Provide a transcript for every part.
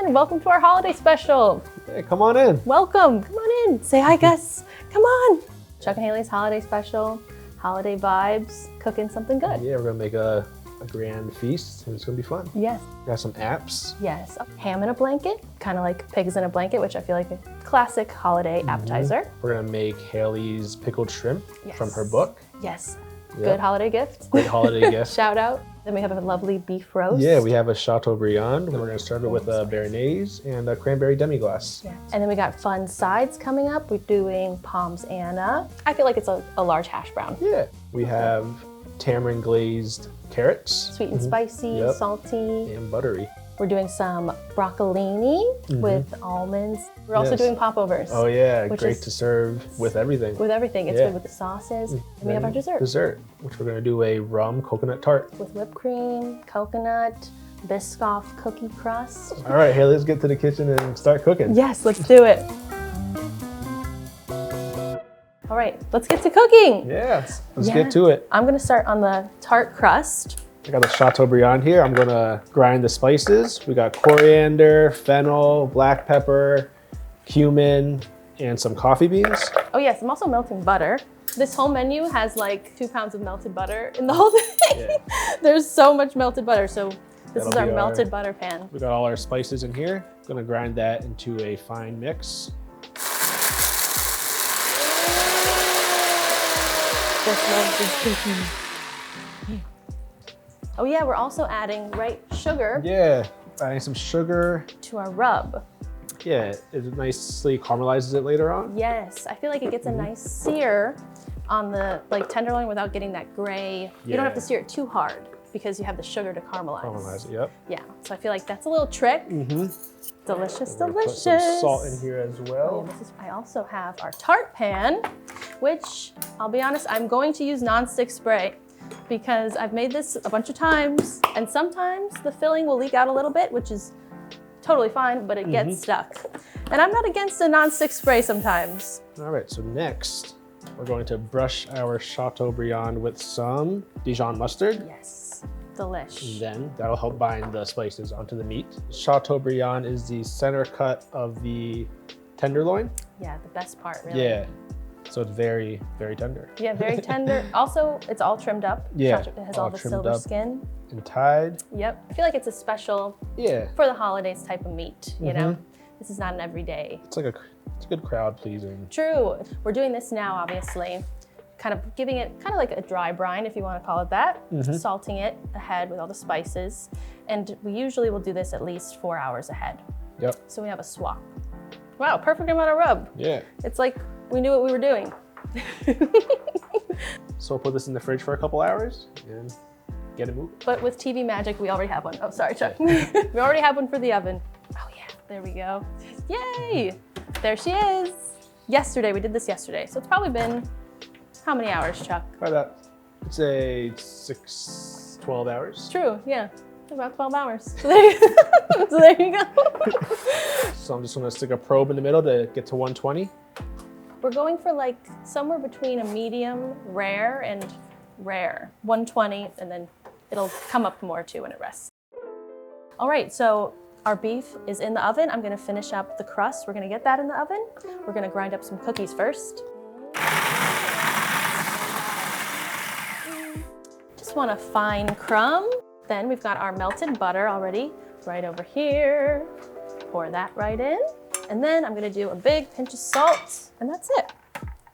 everyone. Welcome to our holiday special. Hey, come on in. Welcome. Come on in. Say hi, guests. Come on. Chuck and Hailee's holiday special. Holiday vibes. Cooking something good. Yeah, we're gonna make a grand feast, and it's gonna be fun. Yes. We got some apps. Yes. Ham in a blanket, kind of like pigs in a blanket, which I feel like a classic holiday appetizer. We're gonna make Hailee's pickled shrimp Yes. from her book. Yes. Yep. Good holiday gift. Great holiday gift. Shout out. Then we have a lovely beef roast. Yeah, we have a chateaubriand. We're gonna start it with a béarnaise and a cranberry demi-glace. Yeah. And then we got fun sides coming up. We're doing pommes Anna. I feel like it's a large hash brown. Yeah, we have tamarind glazed carrots. Sweet and spicy, Yep. salty. And buttery. We're doing some broccolini with almonds. We're also Yes. doing popovers. Oh yeah, Which great is- to serve with everything. With everything. It's Yeah. good with the sauces. And we have our dessert. Dessert, which we're gonna do a rum coconut tart. With whipped cream, coconut, Biscoff cookie crust. All right, hey, let's get to the kitchen and start cooking. Yes, let's do it. All right, let's get to cooking. Yeah, let's Yeah. get to it. I'm gonna start on the tart crust. I got the chateaubriand here. I'm gonna grind the spices. We got coriander, fennel, black pepper, cumin, and some coffee beans. Oh yes, I'm also melting butter. This whole menu has like 2 pounds of melted butter in the whole thing. Yeah. There's so much melted butter. So this That'll is our be our- melted butter pan. We got all our spices in here. Gonna grind that into a fine mix. This love is cooking. Oh yeah, we're also adding sugar Yeah, adding some sugar. to our rub. Yeah, it nicely caramelizes it later on. Yes, I feel like it gets a nice sear on the tenderloin without getting that gray. You don't have to Yeah. sear it too hard because you have the sugar to caramelize. Caramelize it, yep. Yeah, so I feel like that's a little trick. Delicious, We're gonna delicious. Put some salt in here as Oh, well. I also have our tart pan, which I'll be honest, I'm going to use nonstick spray because I've made this a bunch of times and sometimes the filling will leak out a little bit, which is totally fine, but it gets stuck. And I'm not against a nonstick spray sometimes. All right, so next, we're going to brush our chateaubriand with some Dijon mustard. Yes, delish. And then that'll help bind the spices onto the meat. Chateaubriand is the center cut of the tenderloin. Yeah, the best part, really. Yeah, so it's very, very tender. Yeah, very tender. Also, it's all trimmed up. Yeah, It has all all the trimmed silver up. skin. And tied. Yep. I feel like it's a special Yeah, for the holidays type of meat, you know? This is not an everyday. it's a good crowd pleasing. True. We're doing this now, obviously. Kind of giving it kind of like a dry brine, if you want to call it that. Salting it ahead with all the spices. And we usually will do this at least 4 hours ahead. Yep. So we have a swap. Wow, perfect amount of rub. Yeah. It's like we knew what we were doing. So we'll put this in the fridge for a couple hours and get it moving. But with TV magic, we already have one. Oh, sorry, Chuck. We already have one for the oven. Oh yeah, there we go. Yay! There she is. Yesterday, we did this yesterday. So it's probably been, how many hours, Chuck? Try that. It's a 12 hours. True, yeah. About 12 hours. So there you go. So I'm just gonna stick a probe in the middle to get to 120. We're going for like somewhere between a medium rare and rare. 120, and then it'll come up more too when it rests. All right, so our beef is in the oven. I'm gonna finish up the crust. We're gonna get that in the oven. We're gonna grind up some cookies first. Just want a fine crumb. Then we've got our melted butter already right over here. Pour that right in. And then I'm gonna do a big pinch of salt, and that's it.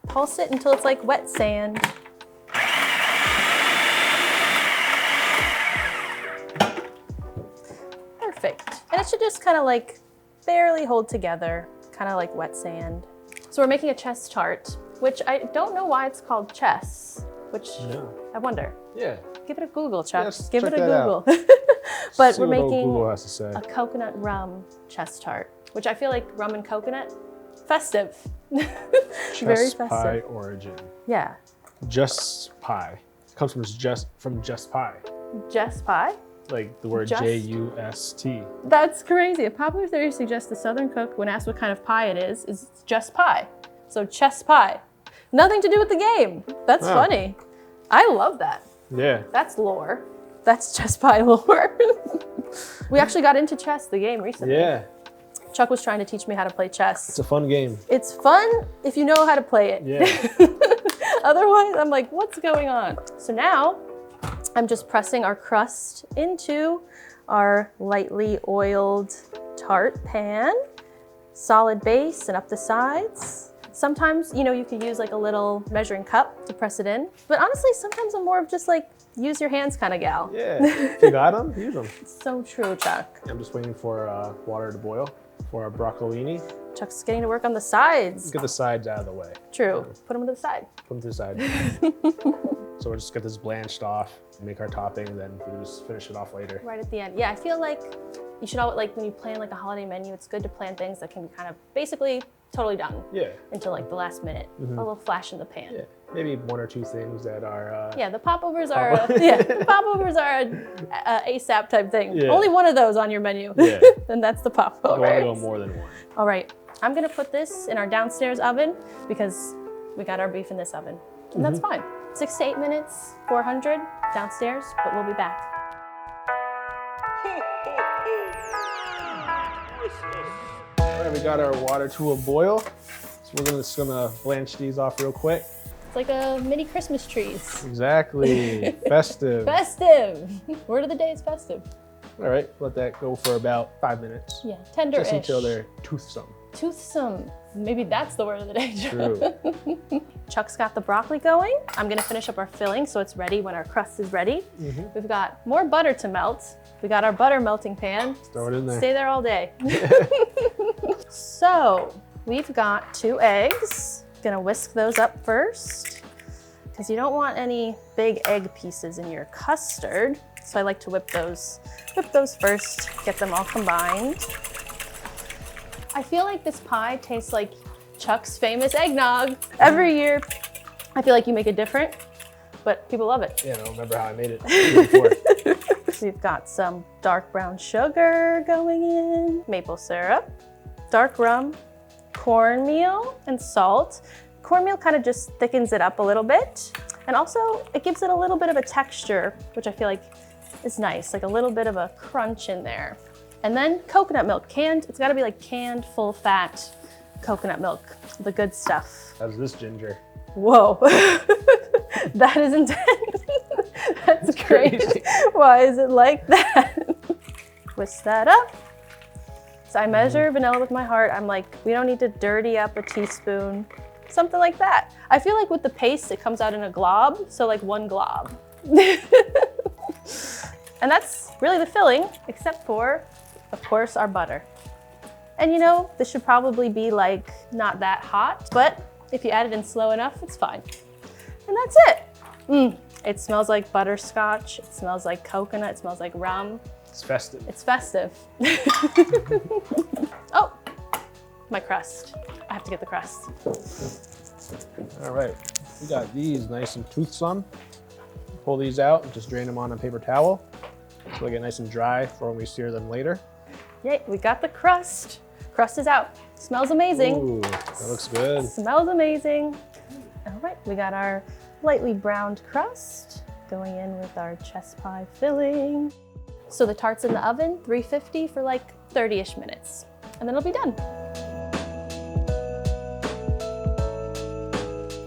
Pulse it until it's like wet sand. Perfect. And it should just kind of like barely hold together, kind of like wet sand. So we're making a chess tart, which I don't know why it's called chess, which I wonder. Yeah. Give it a Google, Chuck. Yes, Give it check a that Google. But See we're what old making Google has to say. a coconut rum chess tart, which I feel like rum and coconut, festive. Very Chess festive. pie origin. Yeah. Just pie. It comes from just pie. Just pie? Like the word Just? J-U-S-T. That's crazy. A popular theory suggests a Southern cook, when asked what kind of pie it is just pie. So chess pie. Nothing to do with the game. That's Wow. funny. I love that. Yeah. That's lore. That's chess pie lore. We actually got into chess, the game, recently. Yeah. Chuck was trying to teach me how to play chess. It's a fun game. It's fun if you know how to play it. Yeah. Otherwise, I'm like, what's going on? So now I'm just pressing our crust into our lightly oiled tart pan. Solid base and up the sides. Sometimes, you know, you could use like a little measuring cup to press it in. But honestly, sometimes I'm more of just like, use your hands kind of gal. Yeah, if you got them, use them. So true, Chuck. I'm just waiting for water to boil for our broccolini. Chuck's getting to work on the sides. Get the sides out of the way. True, put them to the side. Put them to the side. So we'll just get this blanched off, make our topping, and then we'll just finish it off later. Right at the end. Yeah, I feel like you should always, like when you plan like a holiday menu, it's good to plan things that can be kind of basically totally done. Yeah. Until like the last minute. A little flash in the pan. Yeah. Maybe one or two things that are. Yeah, the popovers are. The popovers are a ASAP type thing. Yeah. Only one of those on your menu. Yeah. And that's the popovers. You want to go more than one. All right, I'm gonna put this in our downstairs oven because we got our beef in this oven, and that's fine. 6 to 8 minutes, 400 downstairs, but we'll be back. All right, we got our water to a boil. So we're just gonna blanch these off real quick. It's like a mini Christmas trees. Exactly, festive. Festive. Word of the day is festive. All right, let that go for about 5 minutes. Yeah, tender-ish. Just until they're toothsome. Toothsome. Maybe that's the word of the day. True. Chuck's got the broccoli going. I'm gonna finish up our filling so it's ready when our crust is ready. We've got more butter to melt. We got our butter melting pan. Throw it in there. Stay there all day. So we've got 2 eggs. Gonna whisk those up first because you don't want any big egg pieces in your custard. So I like to whip those first, get them all combined. I feel like this pie tastes like Chuck's famous eggnog. Every year, I feel like you make it different, but people love it. Yeah, I don't remember how I made it before. We've got some dark brown sugar going in, maple syrup, dark rum, cornmeal, and salt. Cornmeal kind of just thickens it up a little bit. And also it gives it a little bit of a texture, which I feel like is nice, like a little bit of a crunch in there. And then coconut milk, canned, it's gotta be like canned full fat coconut milk, the good stuff. How's this ginger? Whoa, that is intense. That's crazy. Why is it like that? Whisk that up. So I measure vanilla with my heart. I'm like, we don't need to dirty up a teaspoon, something like that. I feel like with the paste, it comes out in a glob, so like 1 glob. And that's really the filling, except for, of course, our butter. And you know, this should probably be like not that hot, but if you add it in slow enough, it's fine. And that's it. It smells like butterscotch. It smells like coconut. It smells like rum. It's festive. It's festive. Oh, my crust. I have to get the crust. All right, we got these nice and toothsome. Pull these out and just drain them on a paper towel so they get nice and dry for when we sear them later. Yay, we got the crust. Crust is out. Smells amazing. Ooh, that looks good. Smells amazing. All right, we got our lightly browned crust going in with our chess pie filling. So the tart's in the oven, 350 for like 30-ish minutes, and then it'll be done.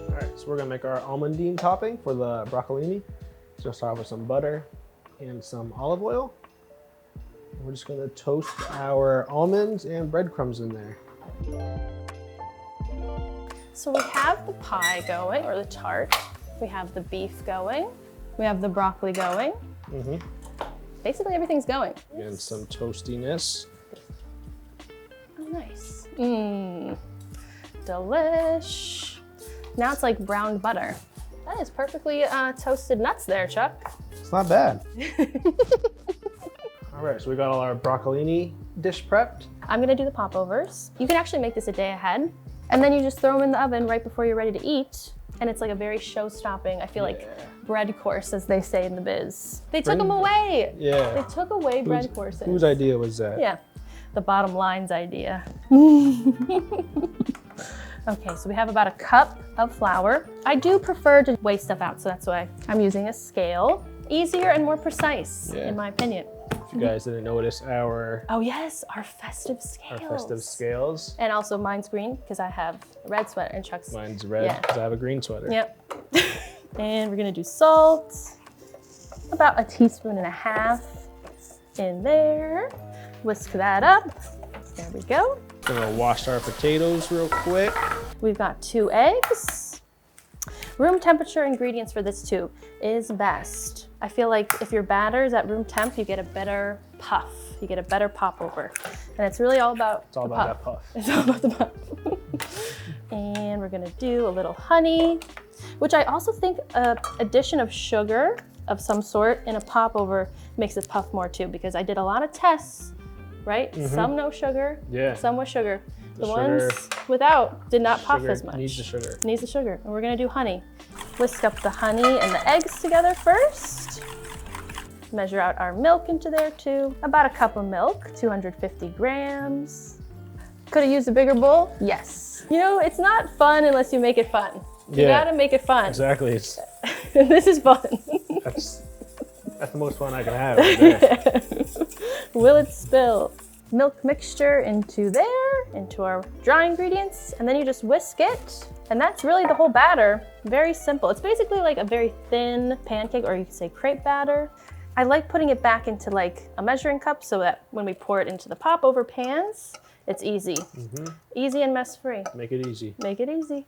All right, so we're gonna make our almondine topping for the broccolini. So start off with some butter and some olive oil. We're just gonna toast our almonds and breadcrumbs in there. So we have the pie going, or the tart. We have the beef going. We have the broccoli going. Basically everything's going. Getting some toastiness. Oh, nice. Delish. Now it's like browned butter. That is perfectly toasted nuts there, Chuck. It's not bad. All right, so we got all our broccolini dish prepped. I'm gonna do the popovers. You can actually make this a day ahead, and then you just throw them in the oven right before you're ready to eat. And it's like a very show-stopping, I feel like, bread course, as they say in the biz. They took them away. Yeah. They took away bread courses. Whose idea was that? Yeah, the bottom line's idea. Okay, so we have about a cup of flour. I do prefer to weigh stuff out, so that's why I'm using a scale. Easier and more precise, in my opinion. If you guys didn't notice Oh yes, our festive scales. our festive scales. And also mine's green because I have a red sweater and Chuck's. Mine's red because I have a green sweater. Yep. And we're gonna do salt. About 1.5 teaspoons in there. Whisk that up. There we go. Gonna wash our potatoes real quick. We've got 2 eggs. Room temperature ingredients for this too is best. I feel like if your batter is at room temp, you get a better puff. You get a better popover. And it's really all about It's all about that puff. It's all about the puff. And we're gonna do a little honey, which I also think an addition of sugar of some sort in a popover makes it puff more too, because I did a lot of tests, right? Some no sugar, some with sugar. The ones without did not puff as much. Needs the sugar. Needs the sugar. And we're gonna do honey. Whisk up the honey and the eggs together first. Measure out our milk into there too. About 1 cup of milk, 250 grams. Could have used a bigger bowl? Yes. You know, it's not fun unless you make it fun. You gotta make it fun. Exactly. This is fun. That's the most fun I can have right there. Will it spill? Milk mixture into there, into our dry ingredients, and then you just whisk it. And that's really the whole batter. Very simple. It's basically like a very thin pancake, or you could say crepe batter. I like putting it back into like a measuring cup so that when we pour it into the popover pans, it's easy. Easy and mess-free. Make it easy. Make it easy.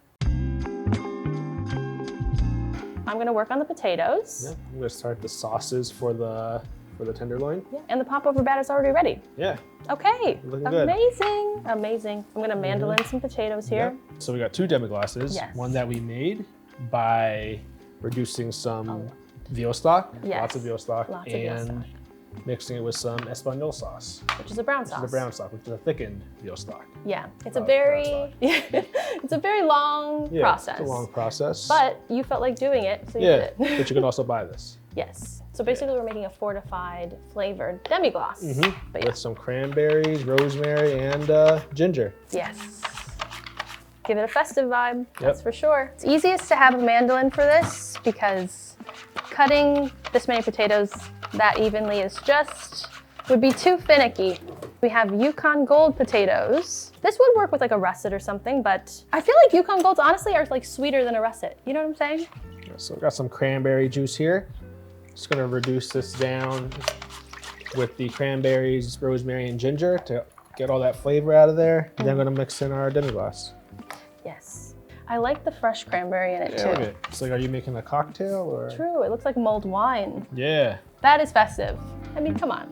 I'm gonna work on the potatoes. Yeah, I'm gonna start the sauces for the tenderloin. Yeah. And the popover batter's already ready. Yeah. Okay. Looking good. Amazing. Amazing. I'm gonna mandolin some potatoes here. Yep. So we got 2 demi-glaces. Yes. One that we made by reducing some veal stock, Yes. lots of veal stock, Lots of veal and mixing it with some Espanol sauce, Which is a brown sauce. which is the brown stock, which is a thickened veal stock. Yeah. It's a Brown very it's a very long Yeah, process. it's a long process. But you felt like doing it, so you yeah, did it. but you can also buy this. Yes. So basically we're making a fortified flavored demi-glace. But yeah. With some cranberries, rosemary, and ginger. Yes. Give it a festive vibe, that's for sure. It's easiest to have a mandolin for this because cutting this many potatoes that evenly would be too finicky. We have Yukon Gold potatoes. This would work with like a russet or something, but I feel like Yukon Golds honestly are like sweeter than a russet. You know what I'm saying? So we got some cranberry juice here. Just gonna reduce this down with the cranberries, rosemary, and ginger to get all that flavor out of there. And then I'm gonna mix in our demi-glace. Yes. I like the fresh cranberry in it too. Look at it. It's like, are you making a cocktail or? True, it looks like mulled wine. Yeah. That is festive. I mean, come on.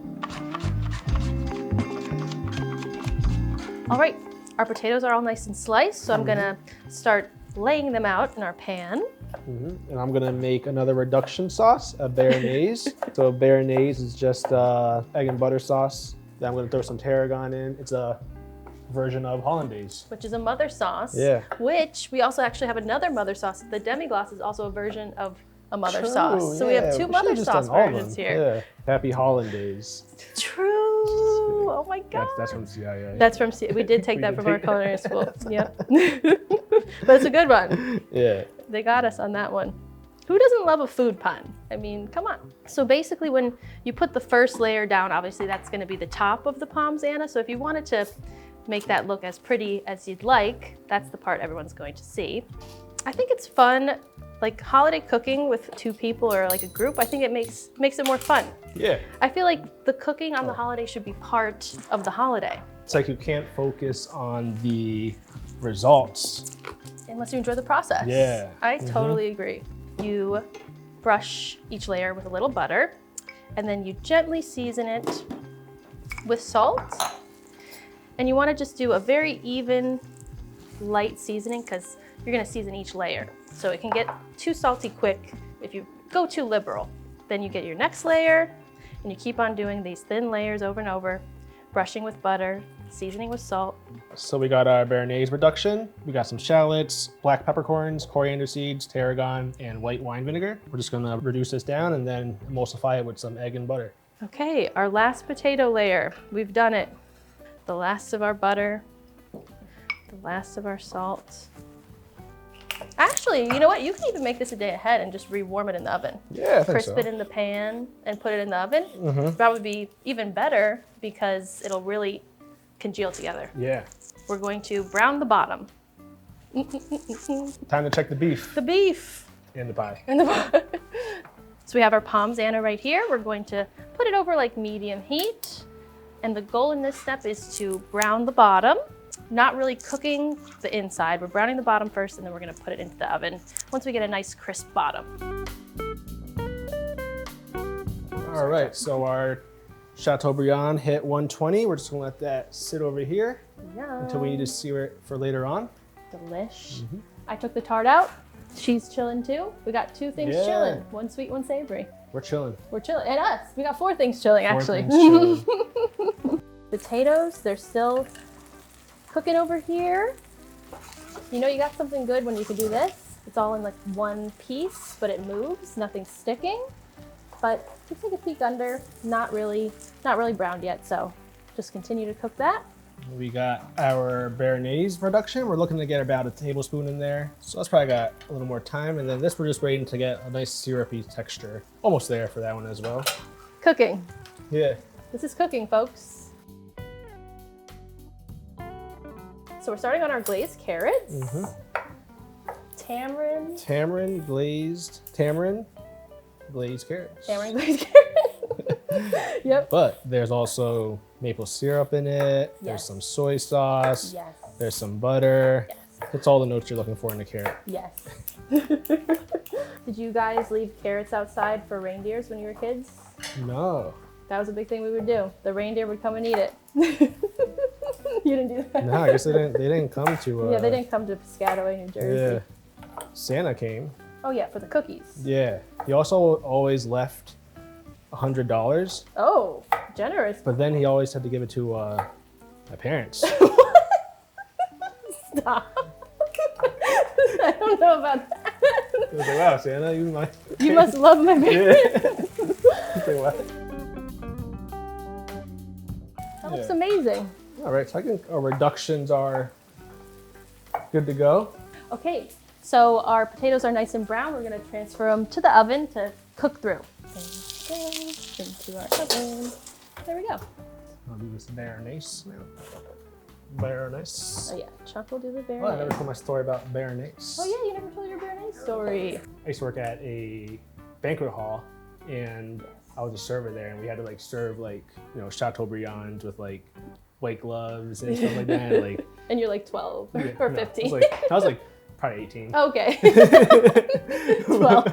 All right, our potatoes are all nice and sliced, so I'm gonna start laying them out in our pan. And I'm gonna make another reduction sauce, a béarnaise. So béarnaise is just egg and butter sauce. Then I'm gonna throw some tarragon in. It's a version of hollandaise. Which is a mother sauce. Yeah. Which we also actually have another mother sauce. The demi-glace is also a version of a mother sauce. So we have 2 mother sauce versions here. Yeah. Happy hollandaise. True. Oh my God. That's from CIA. That's from CIA. We did take that from our culinary school. Yep. But it's a good one. Yeah. They got us on that one. Who doesn't love a food pun? I mean, come on. So basically when you put the first layer down, obviously that's gonna be the top of the pommes, Anna. So if you wanted to make that look as pretty as you'd like, that's the part everyone's going to see. I think it's fun, like holiday cooking with 2 people or like a group. I think it makes it more fun. Yeah. I feel like the cooking on the holiday should be part of the holiday. It's like you can't focus on the results. Unless you enjoy the process. Yeah. I totally agree. You brush each layer with a little butter, and then you gently season it with salt. And you want to just do a very even, light seasoning because you're going to season each layer. So it can get too salty quick if you go too liberal. Then you get your next layer, and you keep on doing these thin layers over and over, brushing with butter, seasoning with salt. So we got our béarnaise reduction. We got some shallots, black peppercorns, coriander seeds, tarragon, and white wine vinegar. We're just gonna reduce this down and then emulsify it with some egg and butter. Okay, our last potato layer. We've done it. The last of our butter, the last of our salt. Actually, you know what? You can even make this a day ahead and just rewarm it in the oven. Yeah, I think Crisp so. it in the pan and put it in the oven. That would be even better because it'll really congeal together. Yeah. We're going to brown the bottom. Time to check the beef The beef. and the pie. And the So we have our pommes Anna right here. We're going to put it over like medium heat. And the goal in this step is to brown the bottom, not really cooking the inside. We're browning the bottom first, and then we're gonna put it into the oven once we get a nice crisp bottom. All right, so our chateaubriand hit 120. We're just gonna let that sit over here until we need to sear it for later on. Delish. I took the tart out. She's chilling too. We got 2 things chilling. One sweet, one savory. We're chilling. We're chilling. And us. We got 4 things chilling, actually. 4 things chilling. Potatoes, they're still cooking over here. You know you got something good when you can do this. It's all in like one piece, but it moves, nothing's sticking. But you take a peek under, not really browned yet, so just continue to cook that. We got our béarnaise reduction. We're looking to get about a tablespoon in there. So that's probably got a little more time. And then this, we're just waiting to get a nice syrupy texture. Almost there for that one as well. Cooking. Yeah. This is cooking, folks. So we're starting on our glazed carrots. Tamarind. Tamarind, glazed carrots. Tamarind glazed carrots. Yep. But there's also maple syrup in it. There's Yes. some soy sauce. Yes. There's some butter. Yes. It's all the notes you're looking for in a carrot. Yes. Did you guys leave carrots outside for reindeers when you were kids? No. That was a big thing we would do. The reindeer would come and eat it. You didn't do that? No, I guess they didn't come to Yeah, they didn't come to Piscataway, New Jersey. Yeah. Santa came. Oh yeah, for the cookies. Yeah. He also always left $100, Oh, generous. but then he always had to give it to my parents. Stop. I don't know about that. I was like, wow, Santa, You must love my parents. Say what? That looks amazing. All right, so I think our reductions are good to go. Okay, so our potatoes are nice and brown. We're gonna transfer them to the oven to cook through. Into our oven. There we go. I'll do this béarnaise now. Béarnaise. Oh yeah, Chuck will do the Oh, I never béarnaise. told my story about béarnaise. Oh yeah, you never told your béarnaise story. I used to work at a banquet hall, and I was a server there, and we had to like serve like, you know, chateaubriand with like white gloves and stuff like that. Like, And you're like 12 yeah, or no, 15. I was like probably 18. Okay. 12.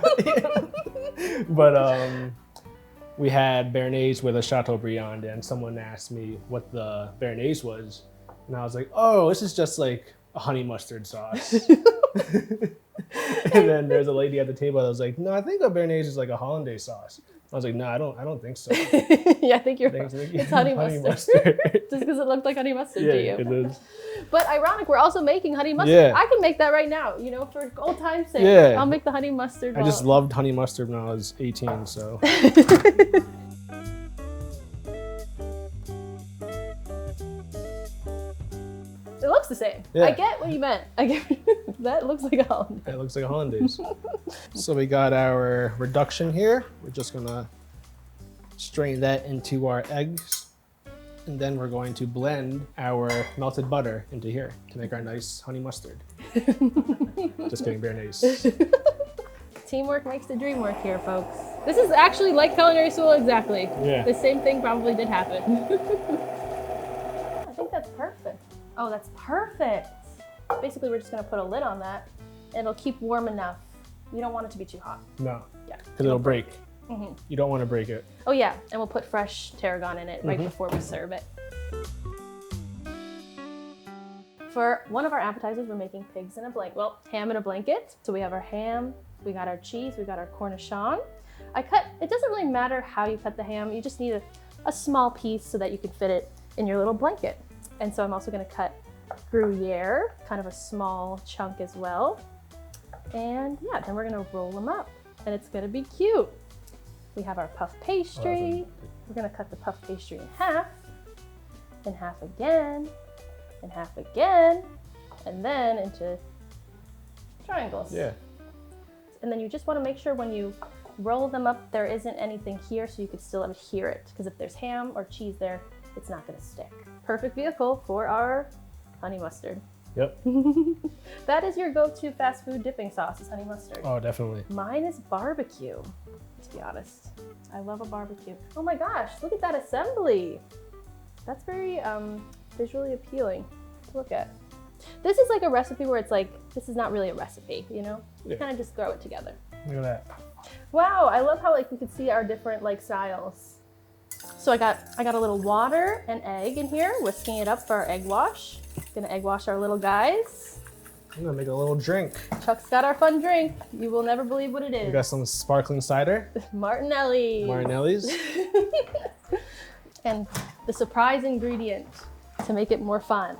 But we had béarnaise with a chateaubriand, and someone asked me what the béarnaise was, and I was like, oh, this is just like a honey mustard sauce. And then there's a lady at the table that was like, no, I think a béarnaise is like a hollandaise sauce. I was like, no, I don't think so. Yeah, I think you're right. It's honey mustard. Just because it looked like honey mustard Yeah, to you. it is. But ironic, we're also making honey mustard. Yeah. I can make that right now, you know, for old time's sake. Yeah. I'll make the honey mustard. I just loved honey mustard when I was 18, so. It looks the same. Yeah. I get what you meant. I get that looks like a hollandaise. It looks like a hollandaise. So we got our reduction here. We're just gonna strain that into our eggs. And then we're going to blend our melted butter into here to make our nice honey mustard. Just kidding, béarnaise. Teamwork makes the dream work here, folks. This is actually like culinary school exactly. Yeah. The same thing probably did happen. I think that's perfect. Oh, that's perfect. Basically, we're just gonna put a lid on that and it'll keep warm enough. You don't want it to be too hot. No, Yeah. because it'll break. Mm-hmm. You don't want to break it. Oh yeah, and we'll put fresh tarragon in it right before we serve it. For one of our appetizers, we're making pigs in a blanket. Well, ham in a blanket. So we have our ham, we got our cheese, we got our cornichon. It doesn't really matter how you cut the ham. You just need a small piece so that you can fit it in your little blanket. And so I'm also gonna cut Gruyere, kind of a small chunk as well. And yeah, then we're gonna roll them up and it's gonna be cute. We have our puff pastry. We're gonna cut the puff pastry in half again, and then into triangles. Yeah. And then you just want to make sure when you roll them up, there isn't anything here so you could still adhere it. Because if there's ham or cheese there, it's not going to stick. Perfect vehicle for our honey mustard. Yep. That is your go-to fast food dipping sauce, is honey mustard. Oh, definitely. Mine is barbecue, to be honest. I love a barbecue. Oh my gosh, look at that assembly. That's very visually appealing to look at. This is like a recipe where it's like, this is not really a recipe, you know? You kind of just throw it together. Look at that. Wow, I love how like we could see our different like styles. So I got a little water and egg in here, whisking it up for our egg wash. Gonna egg wash our little guys. I'm gonna make a little drink. Chuck's got our fun drink. You will never believe what it is. We got some sparkling cider. Martinelli. Martinelli's. And the surprise ingredient to make it more fun.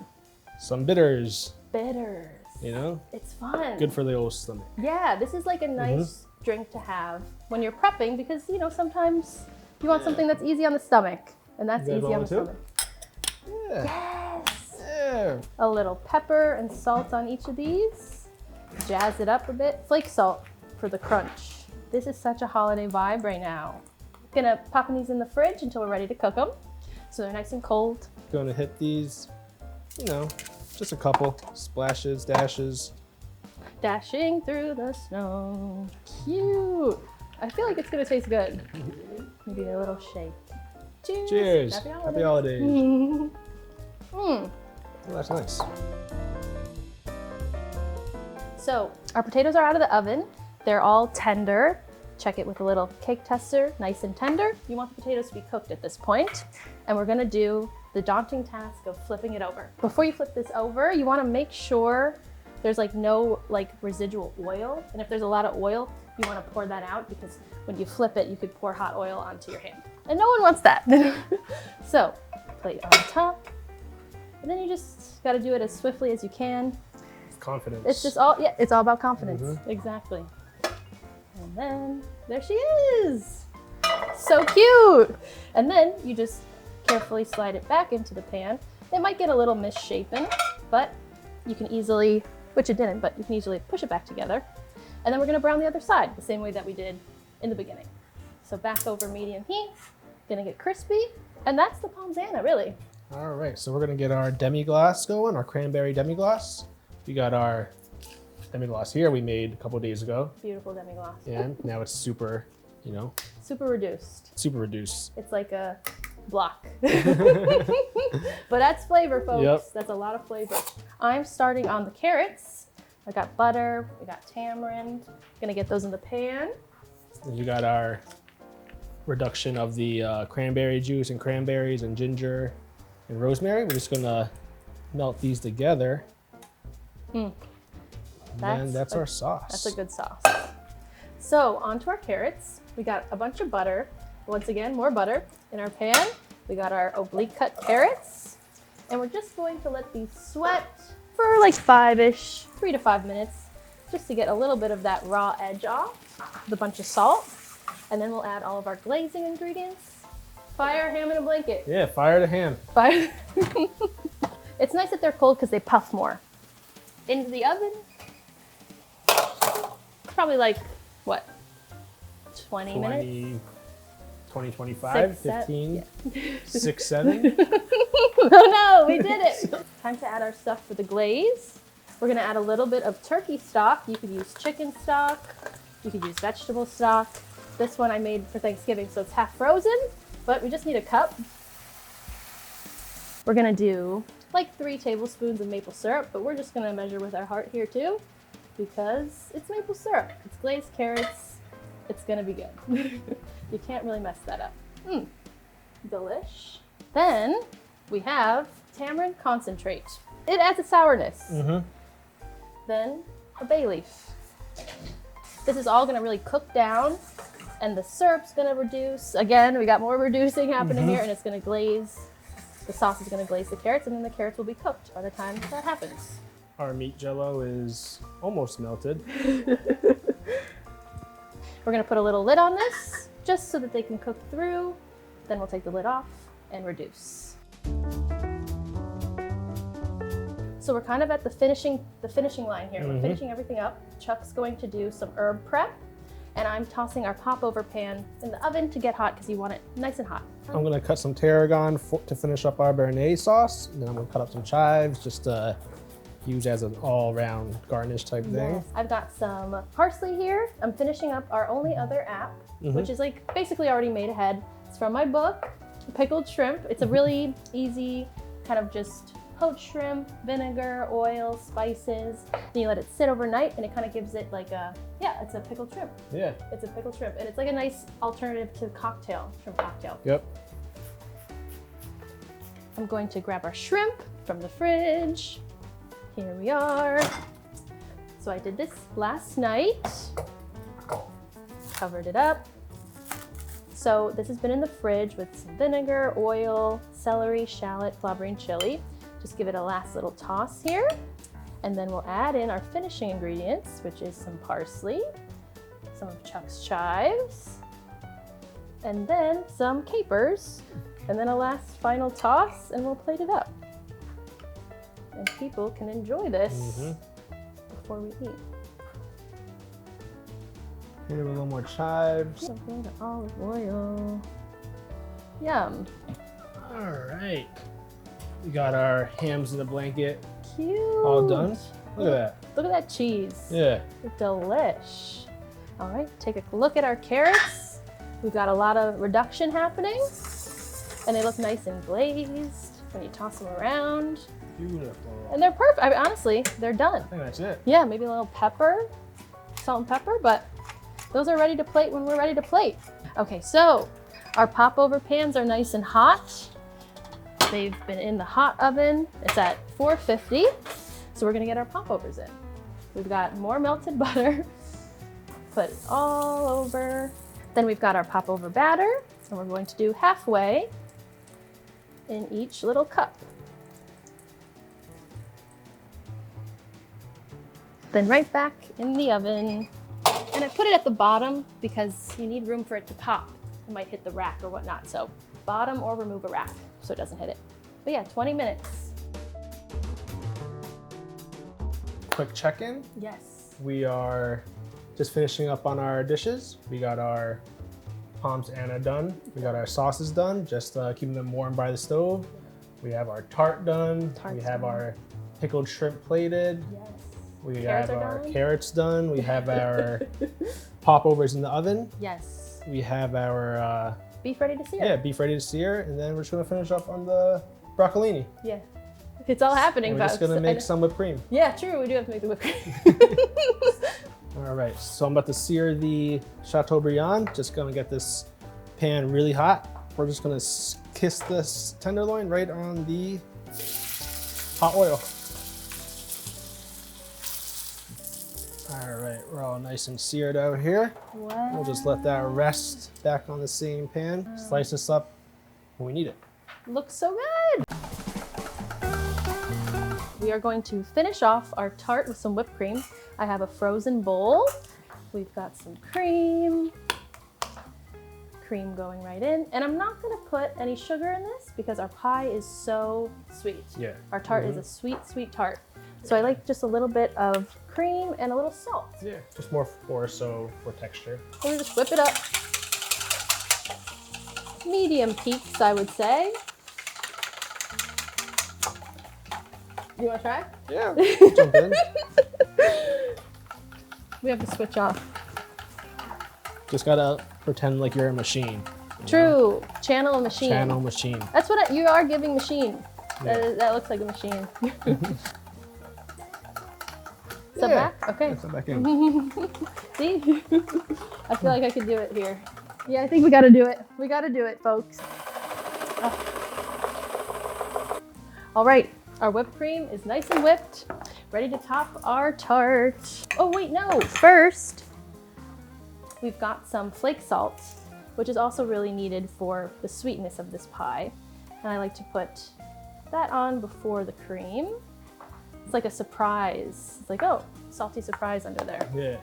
Some bitters. Bitters. You know? It's fun. Good for the old stomach. Yeah, this is like a nice drink to have when you're prepping because, you know, sometimes you want something that's easy on the stomach. And that's You guys easy on want the one stomach. Yeah. Yes. Yeah. A little pepper and salt on each of these. Jazz it up a bit. Flake salt for the crunch. This is such a holiday vibe right now. Gonna pop these in the fridge until we're ready to cook them. So they're nice and cold. Gonna hit these, you know, just a couple splashes, dashes. Dashing through the snow. Cute. I feel like it's gonna taste good. Maybe a little shake. Cheers. Cheers. Happy holidays. Happy holidays. Mm. Oh, that's nice. So our potatoes are out of the oven. They're all tender. Check it with a little cake tester, nice and tender. You want the potatoes to be cooked at this point. And we're gonna do the daunting task of flipping it over. Before you flip this over, you wanna make sure there's like no like residual oil. And if there's a lot of oil, you wanna pour that out because when you flip it, you could pour hot oil onto your hand. And no one wants that. So, plate on top. And then you just gotta do it as swiftly as you can. Confidence. It's just all, yeah, it's all about confidence. Exactly. And then there she is. So cute. And then you just carefully slide it back into the pan. It might get a little misshapen, but you can easily, which it didn't, but you can easily push it back together. And then we're gonna brown the other side the same way that we did in the beginning. So back over medium heat, gonna get crispy. And that's the pommesana, really. All right, so we're gonna get our demi-glace going, our cranberry demi-glace. We got our demi-glace here we made a couple days ago. Beautiful demi-glace. And now it's super, you know. Super reduced. Super reduced. It's like a block. But that's flavor, folks. Yep. That's a lot of flavor. I'm starting on the carrots. I got butter, we got tamarind. Gonna get those in the pan. And you got our reduction of the cranberry juice and cranberries and ginger and rosemary. We're just gonna melt these together. And then that's our sauce. That's a good sauce. So onto our carrots. We got a bunch of butter. Once again, more butter in our pan. We got our oblique cut carrots. And we're just going to let these sweat for like 3 to 5 minutes, just to get a little bit of that raw edge off with a bunch of salt. And then we'll add all of our glazing ingredients. Fire ham in a blanket. Yeah, fire the ham. Fire. It's nice that they're cold because they puff more. Into the oven. Probably like, what, 20 minutes? 20, 25, 15, 6, 7. Oh no, we did it. Time to add our stuff for the glaze. We're gonna add a little bit of turkey stock. You could use chicken stock. You could use vegetable stock. This one I made for Thanksgiving, so it's half frozen, but we just need a cup. We're gonna do like 3 tablespoons of maple syrup, but we're just gonna measure with our heart here too, because it's maple syrup. It's glazed carrots. It's gonna be good. You can't really mess that up. Delish. Then we have tamarind concentrate. It adds a sourness. Then a bay leaf. This is all gonna really cook down, and the syrup's gonna reduce. Again, we got more reducing happening here, and it's gonna glaze. The sauce is gonna glaze the carrots, and then the carrots will be cooked by the time that happens. Our meat jello is almost melted. We're gonna put a little lid on this, just so that they can cook through. Then we'll take the lid off and reduce. So we're kind of at the finishing line here. We're finishing everything up. Chuck's going to do some herb prep, and I'm tossing our popover pan in the oven to get hot because you want it nice and hot. I'm gonna cut some tarragon to finish up our béarnaise sauce. And then I'm gonna cut up some chives just to use as an all-round garnish type thing. Yes. I've got some parsley here. I'm finishing up our only other app, which is like basically already made ahead. It's from my book, Pickled Shrimp. It's a really easy kind of just poached shrimp, vinegar, oil, spices. Then you let it sit overnight and it kind of gives it like a, yeah, it's a pickled shrimp. Yeah. It's a pickled shrimp. And it's like a nice alternative to cocktail, shrimp cocktail. Yep. I'm going to grab our shrimp from the fridge. Here we are. So I did this last night. Covered it up. So this has been in the fridge with some vinegar, oil, celery, shallot, clabberine chili. Just give it a last little toss here. And then we'll add in our finishing ingredients, which is some parsley, some of Chuck's chives, and then some capers, and then a last final toss, and we'll plate it up. And people can enjoy this before we eat. Here a little more chives. Something to olive oil. Yum. All right. We got our hams in a blanket. Cute. All done. Look at that. Look at that cheese. Yeah. Delish. All right, take a look at our carrots. We've got a lot of reduction happening, and they look nice and glazed when you toss them around. Beautiful. And they're perfect. I mean, honestly, they're done. I think that's it. Yeah, maybe a little pepper, salt and pepper, but those are ready to plate when we're ready to plate. Okay, so our popover pans are nice and hot. They've been in the hot oven. It's at 450. So we're gonna get our popovers in. We've got more melted butter. Put it all over. Then we've got our popover batter, and we're going to do halfway in each little cup. Then right back in the oven. And I put it at the bottom because you need room for it to pop. It might hit the rack or whatnot. So bottom or remove a rack so it doesn't hit it. But yeah, 20 minutes. Quick check-in. Yes. We are just finishing up on our dishes. We got our pommes Anna done. We got our sauces done, just keeping them warm by the stove. We have our tart done. We have our pickled shrimp plated. Yes. We Carrots have are our done. carrots done. We have our popovers in the oven. Yes. We have our Beef ready to sear. yeah, beef ready to sear, and then we're just gonna finish up on the broccolini. Yeah. It's all happening, And we're just folks. gonna make some whipped cream. Yeah, true. We do have to make the whipped cream. All right, so I'm about to sear the chateaubriand. Just gonna get this pan really hot. We're just gonna kiss this tenderloin right on the hot oil. All right, we're all nice and seared out here. Wow. We'll just let that rest back on the same pan. Slice this up when we need it. Looks so good. We are going to finish off our tart with some whipped cream. I have a frozen bowl. We've got some cream going right in. And I'm not gonna put any sugar in this because our pie is so sweet. Yeah. Our tart is a sweet, sweet tart. So I like just a little bit of cream and a little salt. Yeah, just more for texture. So we just whip it up. Medium peaks, I would say. You wanna try? Yeah, jump in. We have to switch off. Just gotta pretend like you're a machine. True. Channel a machine. Channel machine. That's what you are giving machine. Yeah. That looks like a machine. Is that Yeah. back? Okay. Put back in. See? I feel like I could do it here. Yeah, I think we gotta do it. We gotta do it, folks. All right, our whipped cream is nice and whipped, ready to top our tart. Oh wait, no, first, we've got some flake salt, which is also really needed for the sweetness of this pie. And I like to put that on before the cream. It's like a surprise. It's like, oh, salty surprise under there, Yeah.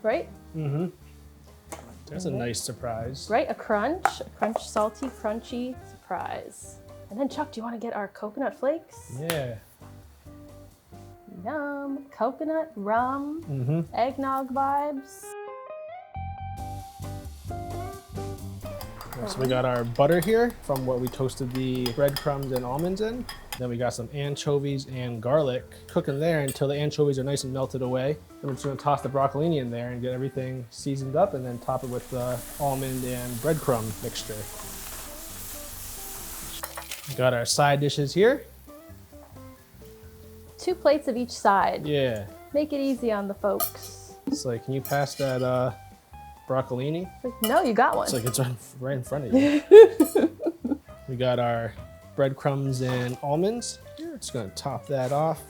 right? Mm-hmm. That's a nice surprise. Right, a crunch, salty, crunchy surprise. And then Chuck, do you want to get our coconut flakes? Yeah. Yum. Coconut, rum, eggnog vibes. So we got our butter here from what we toasted the breadcrumbs and almonds in. Then we got some anchovies and garlic cooking there until the anchovies are nice and melted away. Then we're just gonna toss the broccolini in there and get everything seasoned up and then top it with the almond and breadcrumb mixture. We got our side dishes here. 2 plates of each side. Yeah. Make it easy on the folks. It's like, can you pass that broccolini? No, you got one. It's like it's right in front of you. We got our breadcrumbs and almonds. We're just gonna top that off.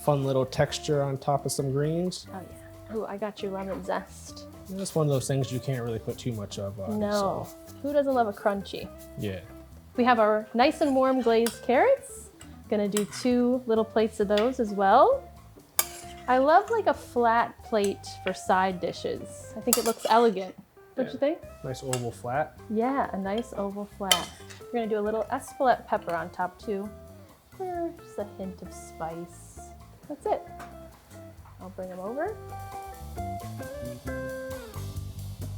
Fun little texture on top of some greens. Oh yeah. Ooh, I got your lemon zest. It's one of those things you can't really put too much of on. No. So, Who doesn't love a crunchy? yeah. We have our nice and warm glazed carrots. Gonna do 2 little plates of those as well. I love like a flat plate for side dishes. I think it looks elegant. Don't you think? Nice oval flat. Yeah, a nice oval flat. We're gonna do a little Espelette pepper on top too. Just a hint of spice. That's it. I'll bring them over.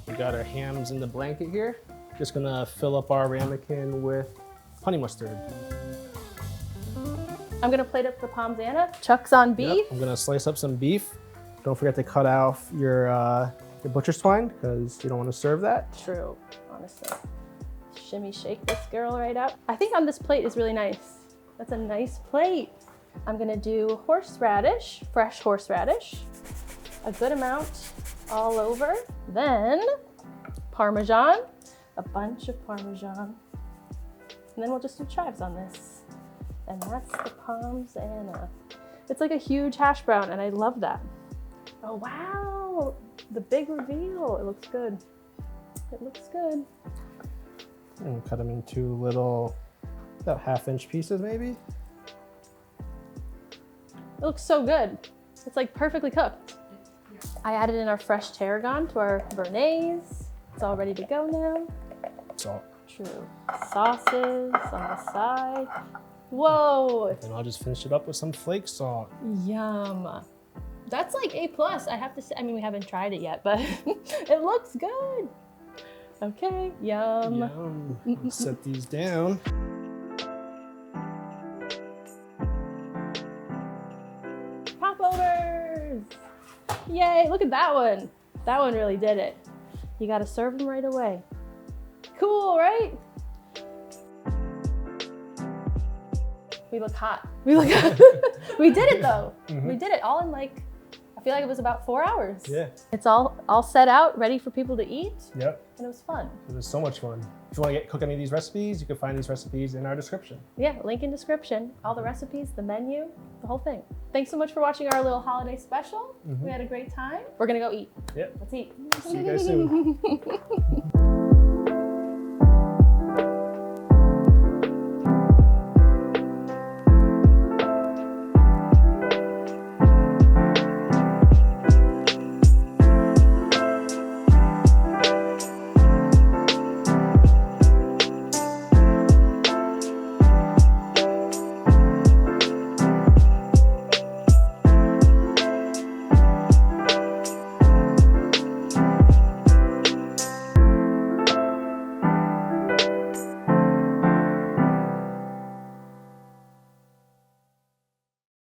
We got our hams in the blanket here. Just gonna fill up our ramekin with honey mustard. I'm gonna plate up the pommes Anna. Chuck's on beef. Yep, I'm gonna slice up some beef. Don't forget to cut off your butcher swine because you don't want to serve that. True, honestly. Shimmy shake this girl right up. I think on this plate is really nice. That's a nice plate. I'm gonna do horseradish, fresh horseradish. A good amount all over. Then Parmesan, a bunch of Parmesan. And then we'll just do chives on this. And that's the pommes Anna. It's like a huge hash brown and I love that. Oh wow, the big reveal. It looks good. It looks good. And cut them into little, about 1/2 inch pieces maybe. It looks so good. It's like perfectly cooked. I added in our fresh tarragon to our béarnaise. It's all ready to go now. Salt. True. Sauces on the side. Whoa. And I'll just finish it up with some flake salt. Yum. That's like A+. I have to say, I mean, we haven't tried it yet, but it looks good. Okay, yum. Yum. Set these down. Popovers! Yay, look at that one. That one really did it. You gotta serve them right away. Cool, right? We look hot. We look hot. We did it though. We did it all in like, I feel like it was about 4 hours. Yeah. It's all set out, ready for people to eat. Yep. And it was fun. It was so much fun. If you want to cook any of these recipes, you can find these recipes in our description. Yeah, link in description. All the recipes, the menu, the whole thing. Thanks so much for watching our little holiday special. We had a great time. We're gonna go eat. Yep. Let's eat. See you guys soon.